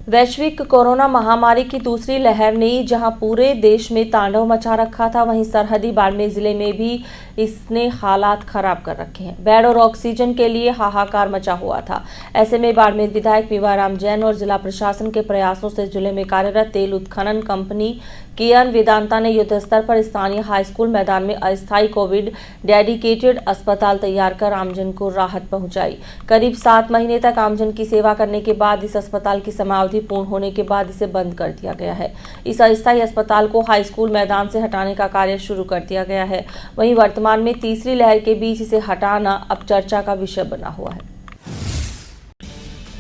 वैश्विक कोरोना महामारी की दूसरी लहर ने जहां पूरे देश में तांडव मचा रखा था, वहीं सरहदी बाड़मेर जिले में भी इसने हालात खराब कर रखे हैं। बेड और ऑक्सीजन के लिए हाहाकार मचा हुआ था। ऐसे में बाड़मेर विधायक पीवाराम जैन और जिला प्रशासन के प्रयासों से जिले में कार्यरत तेल उत्खनन कंपनी कियान वेदांता ने युद्ध स्तर पर स्थानीय हाई स्कूल मैदान में अस्थायी कोविड डेडिकेटेड अस्पताल तैयार कर आमजन को राहत पहुंचाई। करीब 7 महीने तक आमजन की सेवा करने के बाद इस अस्पताल की समाअवधि पूर्ण होने के बाद इसे बंद कर दिया गया है। इस अस्थायी अस्पताल को हाई स्कूल मैदान से हटाने का कार्य शुरू कर दिया गया है। वहीं वर्तमान में तीसरी लहर के बीच इसे हटाना अब चर्चा का विषय बना हुआ है।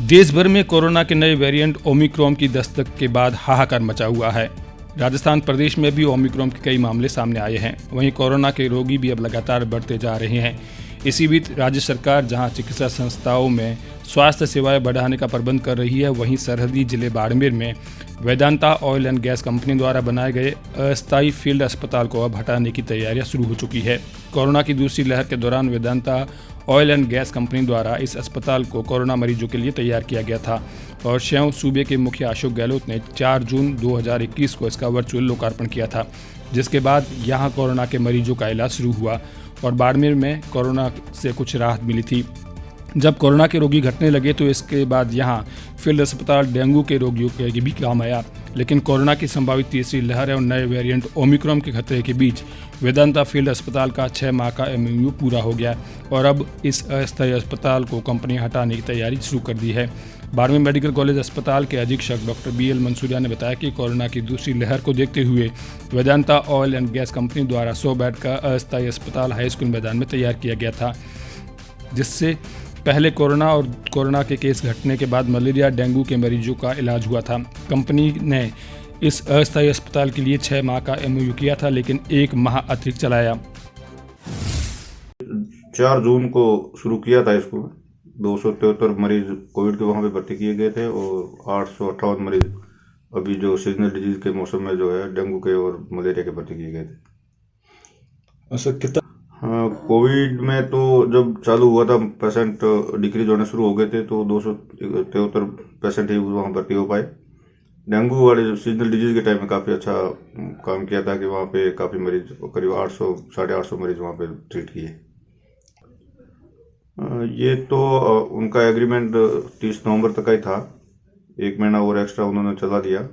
देश भर में कोरोना के नए वेरिएंट ओमिक्रॉन की दस्तक के बाद हाहाकार मचा हुआ है। राजस्थान प्रदेश में भी ओमिक्रॉन के कई मामले सामने आए हैं। वहीं कोरोना के रोगी भी अब लगातार बढ़ते जा रहे हैं। इसी बीच राज्य सरकार जहां चिकित्सा संस्थाओं में स्वास्थ्य सेवाएं बढ़ाने का प्रबंध कर रही है, वहीं सरहदी जिले बाड़मेर में Vedanta oil and gas company द्वारा बनाए गए अस्थायी फील्ड अस्पताल को अब हटाने की तैयारियां शुरू हो चुकी है। कोरोना की दूसरी लहर के दौरान Vedanta oil and gas company द्वारा इस अस्पताल को कोरोना मरीजों के लिए तैयार किया गया था और स्वयं सूबे के मुखिया अशोक गहलोत ने 4 जून 2021 को इसका वर्चुअल लोकार्पण किया था, जिसके बाद यहां कोरोना के मरीजों का इलाज शुरू हुआ और बाड़मेर में कोरोना से कुछ राहत मिली थी। जब कोरोना के रोगी घटने लगे तो इसके बाद यहां फील्ड अस्पताल डेंगू के रोगियों के भी काम आया, लेकिन कोरोना की संभावित तीसरी लहर और नए वेरिएंट ओमिक्रॉन के खतरे के बीच वेदांता फील्ड अस्पताल का 6 माह का MOU पूरा हो गया और अब इस अस्थायी अस्पताल को कंपनी हटाने की तैयारी शुरू कर दी है। बाड़मेर मेडिकल कॉलेज अस्पताल के अधीक्षक डॉक्टर BL मंसूरिया ने बताया कि कोरोना की दूसरी लहर को देखते हुए Vedanta oil and gas company द्वारा 100 बेड का अस्थायी अस्पताल हाई स्कूल मैदान में तैयार किया गया था, जिससे पहले कोरोना और कोरोना के केस घटने के बाद मलेरिया डेंगू के मरीजों का इलाज हुआ था। कंपनी ने इस अस्थायी अस्पताल के लिए 6 माह का MOU किया था, लेकिन 1 माह अतिरिक्त चलाया। 4 जून को शुरू किया था। इसको 273 मरीज कोविड के वहाँ पे भर्ती किए गए थे और 858 मरीज अभी जो सीजनल डिजीज के मौसम में जो है डेंगू के और मलेरिया के भर्ती किए गए थे। अच्छा, कितना? हाँ, कोविड में तो जब चालू हुआ था पेशेंट डिक्रीज होने शुरू हो गए थे, तो 273 पेशेंट ही वहाँ भर्ती हो पाए। डेंगू वाले जो सीजनल डिजीज के टाइम में काफ़ी अच्छा काम किया था कि वहाँ पे काफ़ी मरीज, करीब 800 साढ़े 800 मरीज वहाँ पे ट्रीट किए। ये तो उनका एग्रीमेंट 30 नवंबर तक का ही था, 1 महीना और एक्स्ट्रा उन्होंने चला दिया।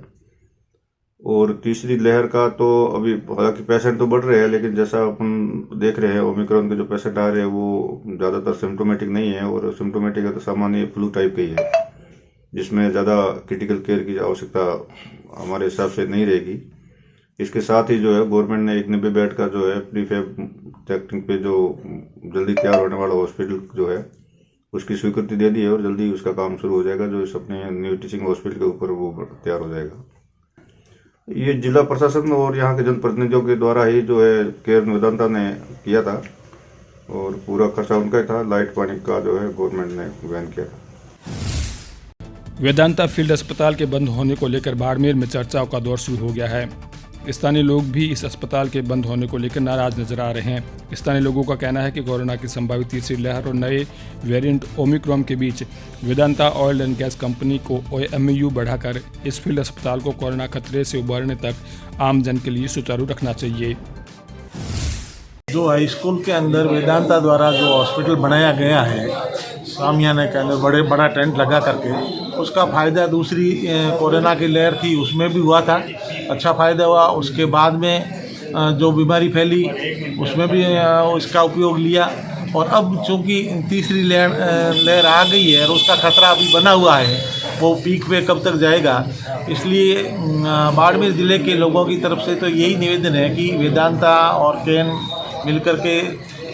और तीसरी लहर का तो अभी हालांकि पेशेंट तो बढ़ रहे हैं, लेकिन जैसा अपन देख रहे हैं ओमिक्रॉन के जो पेशेंट आ रहे हैं वो ज़्यादातर सिम्टोमेटिक नहीं है, और सिम्टोमेटिक है तो सामान्य फ्लू टाइप का ही है, जिसमें ज़्यादा क्रिटिकल केयर की आवश्यकता हमारे हिसाब से नहीं रहेगी। इसके साथ ही जो है गवर्नमेंट ने 91 बेड का जो है प्रीफैब टेस्टिंग पे जो जल्दी तैयार होने वाला हॉस्पिटल जो है उसकी स्वीकृति दे दी है और जल्दी उसका काम शुरू हो जाएगा, जो इस अपने न्यू टीचिंग हॉस्पिटल के ऊपर वो तैयार हो जाएगा। ये जिला प्रशासन और यहाँ के जनप्रतिनिधियों के द्वारा ही जो है केयर वेदांता ने किया था और पूरा खर्चा उनका ही था। लाइट पानी का जो है गवर्नमेंट ने वहन किया था। वेदांता फील्ड अस्पताल के बंद होने को लेकर बाड़मेर में चर्चाओं का दौर शुरू हो गया है। स्थानीय लोग भी इस अस्पताल के बंद होने को लेकर नाराज नजर आ रहे हैं। स्थानीय लोगों का कहना है कि कोरोना की संभावित तीसरी लहर और नए वेरिएंट ओमिक्रॉन के बीच Vedanta oil and gas company को MOU बढ़ाकर इस फील्ड अस्पताल को कोरोना खतरे से उबरने तक आमजन के लिए सुचारू रखना चाहिए। जो हाई स्कूल के अंदर वेदांता द्वारा जो हॉस्पिटल बनाया गया है, सामियाने के अंदर बड़ा टेंट लगा करके, उसका फ़ायदा दूसरी कोरोना की लहर थी उसमें भी हुआ था, अच्छा फ़ायदा हुआ। उसके बाद में जो बीमारी फैली उसमें भी उसका उपयोग लिया, और अब चूँकि तीसरी लहर आ गई है और उसका खतरा अभी बना हुआ है, वो पीक पे कब तक जाएगा, इसलिए बाड़मेर ज़िले के लोगों की तरफ से तो यही निवेदन है कि वेदांता और केन मिलकर के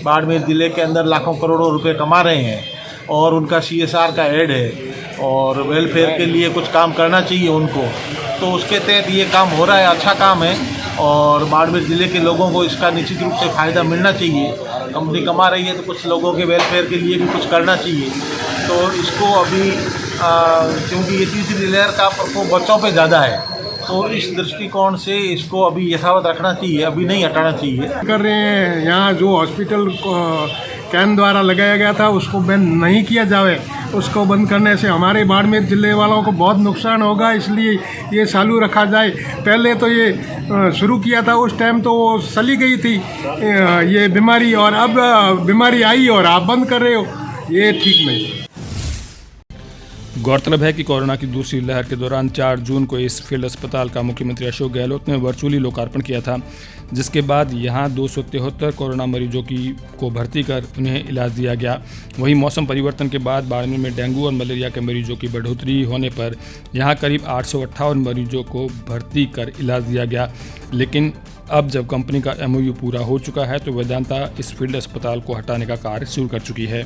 बाड़मेर ज़िले के अंदर लाखों करोड़ों रुपए कमा रहे हैं और उनका CSR का ऐड है और वेलफेयर के लिए कुछ काम करना चाहिए उनको, तो उसके तहत ये काम हो रहा है, अच्छा काम है और बाड़मेर ज़िले के लोगों को इसका निश्चित रूप से फ़ायदा मिलना चाहिए। कंपनी कमा रही है तो कुछ लोगों के वेलफेयर के लिए भी कुछ करना चाहिए। तो इसको अभी क्योंकि ये तीसरी लहर का प्रकोप बच्चों पे ज़्यादा है, तो इस दृष्टिकोण से इसको अभी यथावत रखना चाहिए, अभी नहीं हटाना चाहिए। कर रहे हैं यहाँ जो हॉस्पिटल कैन द्वारा लगाया गया था उसको बैन नहीं किया जाए उसको बंद करने से हमारे बाड़मेर जिले वालों को बहुत नुकसान होगा, इसलिए ये चालू रखा जाए। पहले तो ये शुरू किया था उस टाइम तो वो चली गई थी ये बीमारी, और अब बीमारी आई और आप बंद कर रहे हो, ये ठीक नहीं। गौरतलब है कि कोरोना की दूसरी लहर के दौरान 4 जून को इस फील्ड अस्पताल का मुख्यमंत्री अशोक गहलोत ने वर्चुअली लोकार्पण किया था, जिसके बाद यहां 273 कोरोना मरीजों को भर्ती कर उन्हें इलाज दिया गया। वहीं मौसम परिवर्तन के बाद बाड़मेर में डेंगू और मलेरिया के मरीजों की बढ़ोतरी होने पर यहां करीब 858 मरीजों को भर्ती कर इलाज दिया गया। लेकिन अब जब कंपनी का MOU पूरा हो चुका है तो वेदांता इस फील्ड अस्पताल को हटाने का कार्य शुरू कर चुकी है।